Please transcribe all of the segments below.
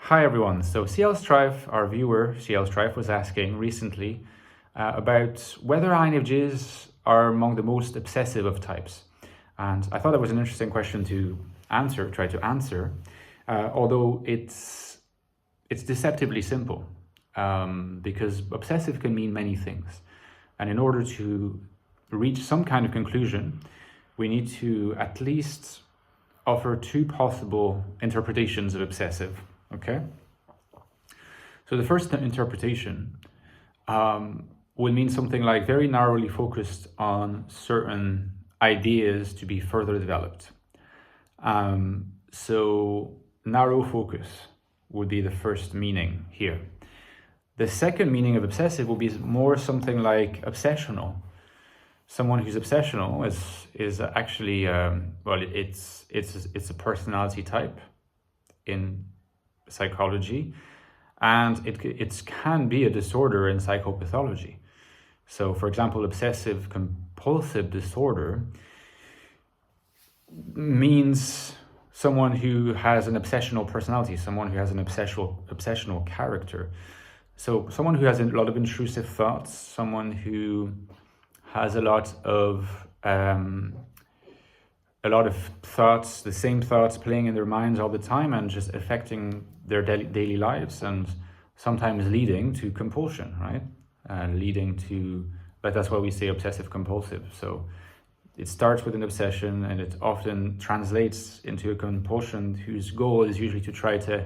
Hi everyone. So CL Strife, our viewer CL Strife, was asking recently about whether INFJs are among the most obsessive of types. And I thought that was an interesting question to try to answer, although it's deceptively simple, because obsessive can mean many things. And in order to reach some kind of conclusion, we need to at least offer two possible interpretations of obsessive. Okay, so the first interpretation would mean something like very narrowly focused on certain ideas to be further developed. So narrow focus would be the first meaning here. The second meaning of obsessive will be more something like obsessional. Someone who's obsessional is actually well, it's a personality type in psychology, and it can be a disorder in psychopathology. So for example, obsessive compulsive disorder means someone who has an obsessional personality, someone who has an obsessional character. So someone who has a lot of intrusive thoughts, someone who has a lot of thoughts, the same thoughts playing in their minds all the time and just affecting their daily lives, and sometimes leading to compulsion, right? Leading to, but that's why we say obsessive compulsive. So it starts with an obsession and it often translates into a compulsion whose goal is usually to try to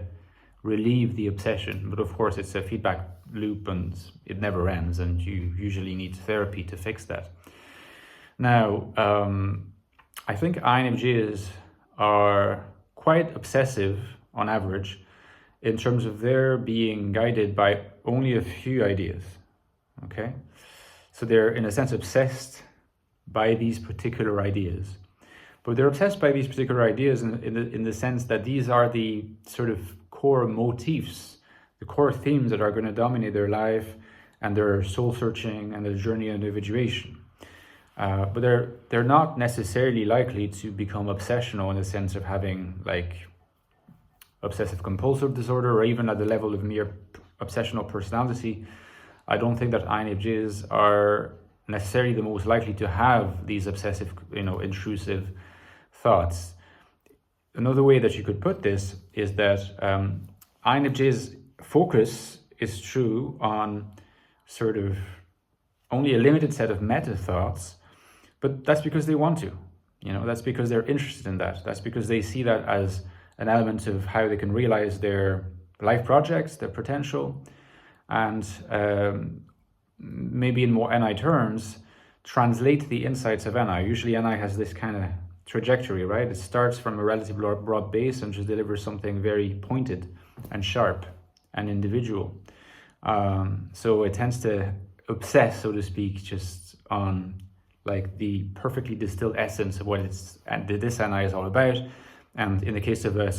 relieve the obsession. But of course it's a feedback loop and it never ends, and you usually need therapy to fix that. Now, I think INFJs are quite obsessive on average in terms of their being guided by only a few ideas, okay? So they're in a sense obsessed by these particular ideas. But they're obsessed by these particular ideas in the sense that these are the sort of core motifs, the core themes that are going to dominate their life and their soul searching and their journey of individuation. But they're not necessarily likely to become obsessional in the sense of having like obsessive compulsive disorder, or even at the level of mere obsessional personality. I don't think that INFJs are necessarily the most likely to have these obsessive, intrusive thoughts. Another way that you could put this is that INFJs focus is true on sort of only a limited set of meta thoughts, but that's because they want to, that's because they're interested in that. That's because they see that as an element of how they can realize their life projects, their potential, and maybe in more NI terms, translate the insights of NI. Usually NI has this kind of trajectory, right? It starts from a relatively broad base and just delivers something very pointed and sharp and individual. So it tends to obsess, so to speak, just on like the perfectly distilled essence of what this NI is all about. And in the case of a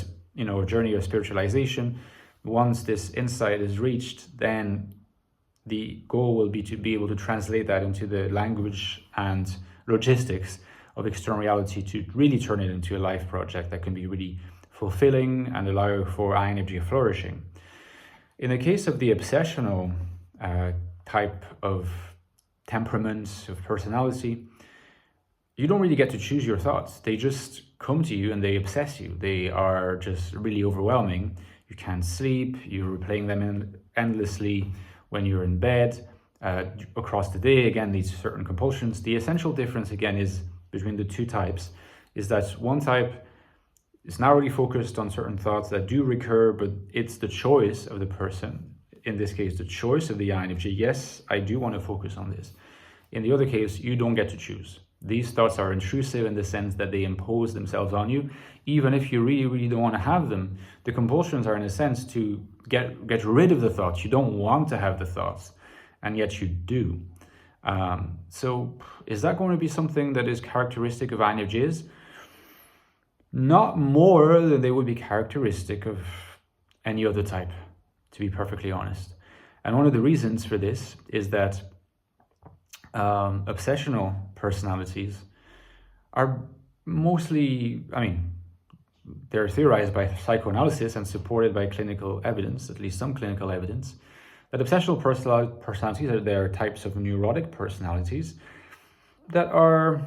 journey of spiritualization, once this insight is reached, then the goal will be to be able to translate that into the language and logistics of external reality to really turn it into a life project that can be really fulfilling and allow for INFJ flourishing. In the case of the obsessional type of temperament, of personality, you don't really get to choose your thoughts. They just come to you and they obsess you. They are just really overwhelming. You can't sleep, you're replaying them endlessly when you're in bed, across the day. Again, these certain compulsions. The essential difference again is between the two types is that one type is narrowly focused on certain thoughts that do recur, but it's the choice of the person. In this case, the choice of the INFJ. Yes, I do want to focus on this. In the other case, you don't get to choose. These thoughts are intrusive in the sense that they impose themselves on you, even if you really, really don't want to have them. The compulsions are in a sense to get rid of the thoughts. You don't want to have the thoughts, and yet you do. So is that going to be something that is characteristic of INFJs? Not more than they would be characteristic of any other type, to be perfectly honest. And one of the reasons for this is that obsessional personalities are mostly, they're theorized by psychoanalysis and supported by clinical evidence, at least some clinical evidence, that obsessional personalities are their types of neurotic personalities that are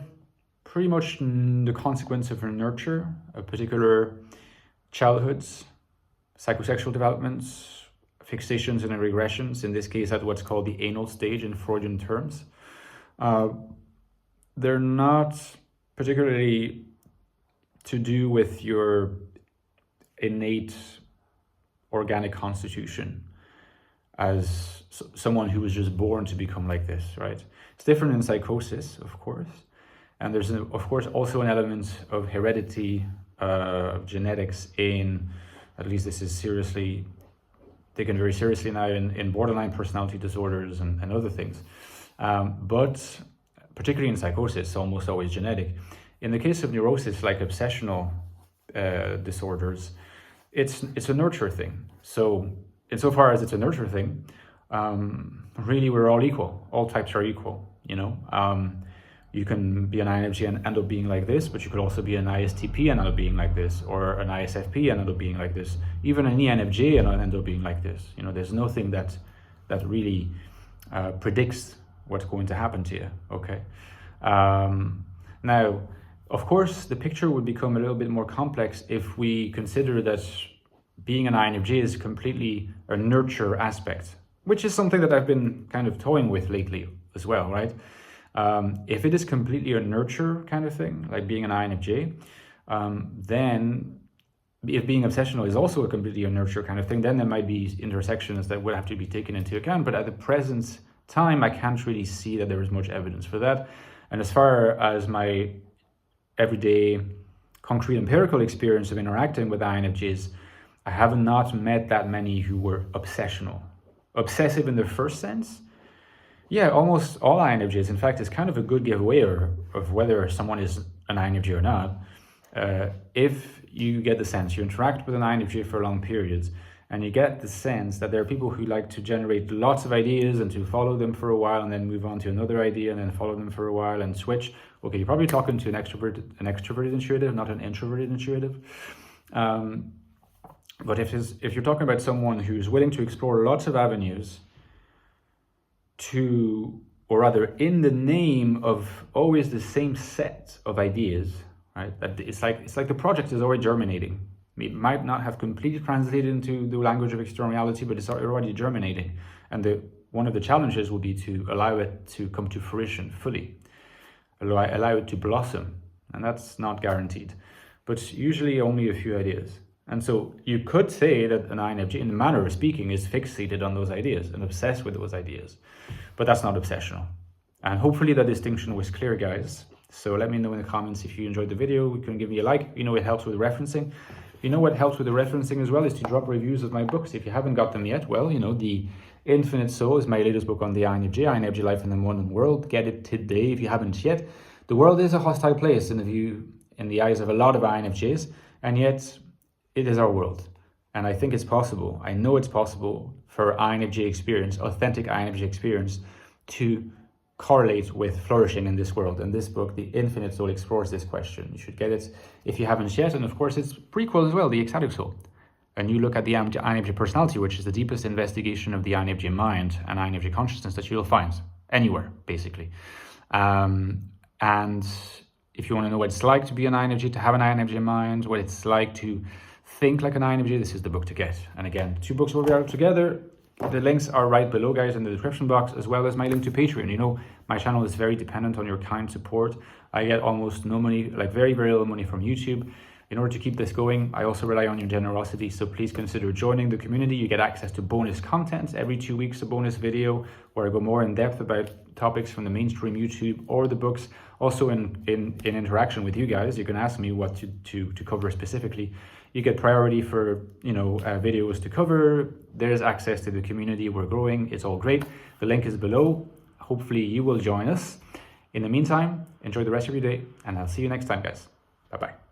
pretty much the consequence of nurture, of particular childhoods, psychosexual developments, fixations and regressions, in this case at what's called the anal stage in Freudian terms. They're not particularly to do with your innate organic constitution as someone who was just born to become like this, right? It's different in psychosis, of course. And there's, of course, also an element of heredity, of genetics in, at least this is seriously taken very seriously now in borderline personality disorders and other things. But particularly in psychosis, it's almost always genetic. In the case of neurosis, like obsessional disorders, it's a nurture thing. So insofar as it's a nurture thing, really we're all equal. All types are equal, you know. You can be an INFJ and end up being like this, but you could also be an ISTP and end up being like this, or an ISFP and end up being like this, even an ENFJ and end up being like this. You know, there's nothing that really predicts what's going to happen to you, okay? Now, of course, the picture would become a little bit more complex if we consider that being an INFJ is completely a nurture aspect, which is something that I've been kind of toying with lately as well, right? If it is completely a nurture kind of thing, like being an INFJ, then if being obsessional is also a completely a nurture kind of thing, then there might be intersections that would have to be taken into account. But at the present time, I can't really see that there is much evidence for that. And as far as my everyday concrete empirical experience of interacting with INFJs, I have not met that many who were obsessional. Obsessive in the first sense? Yeah, almost all INFJs. In fact, it's kind of a good giveaway of whether someone is an INFJ or not. If you get the sense, you interact with an INFJ for long periods, and you get the sense that there are people who like to generate lots of ideas and to follow them for a while and then move on to another idea and then follow them for a while and switch. Okay, you're probably talking to an extroverted intuitive, not an introverted intuitive. But if you're talking about someone who's willing to explore lots of avenues or rather in the name of always the same set of ideas, right? That it's like the project is already germinating. It might not have completely translated into the language of external reality, but it's already germinating. And one of the challenges will be to allow it to come to fruition fully, allow it to blossom. And that's not guaranteed, but usually only a few ideas. And so you could say that an INFJ, in the manner of speaking, is fixated on those ideas and obsessed with those ideas, but that's not obsessional. And hopefully that distinction was clear, guys. So let me know in the comments if you enjoyed the video. You can give me a like. You know, it helps with referencing. You know what helps with the referencing as well is to drop reviews of my books. If you haven't got them yet, well, you know, The Infinite Soul is my latest book on the INFJ Life in the Modern World. Get it today if you haven't yet. The world is a hostile place in the eyes of a lot of INFJs, and yet it is our world. And I think it's possible, I know it's possible for INFJ experience, authentic INFJ experience, to correlate with flourishing in this world. And this book, The Infinite Soul, explores this question. You should get it if you haven't yet. And of course, it's prequel as well, The Ecstatic Soul. And you look at the INFJ personality, which is the deepest investigation of the INFJ mind and INFJ consciousness that you'll find anywhere, basically. And if you want to know what it's like to be an INFJ, to have an INFJ mind, what it's like to think like an INFJ, this is the book to get. And again, 2 books will be out together. The links are right below, guys, in the description box, as well as my link to Patreon. You know, my channel is very dependent on your kind support. I get almost no money, like very, very little money from YouTube. In order to keep this going, I also rely on your generosity, so please consider joining the community. You get access to bonus content every 2 weeks, a bonus video where I go more in depth about topics from the mainstream YouTube or the books. Also in interaction with you guys, you can ask me what to cover specifically. You get priority for, you know, videos to cover. There's access to the community. We're growing. It's all great. The link is below. Hopefully you will join us. In the meantime, enjoy the rest of your day, and I'll see you next time, guys. Bye-bye.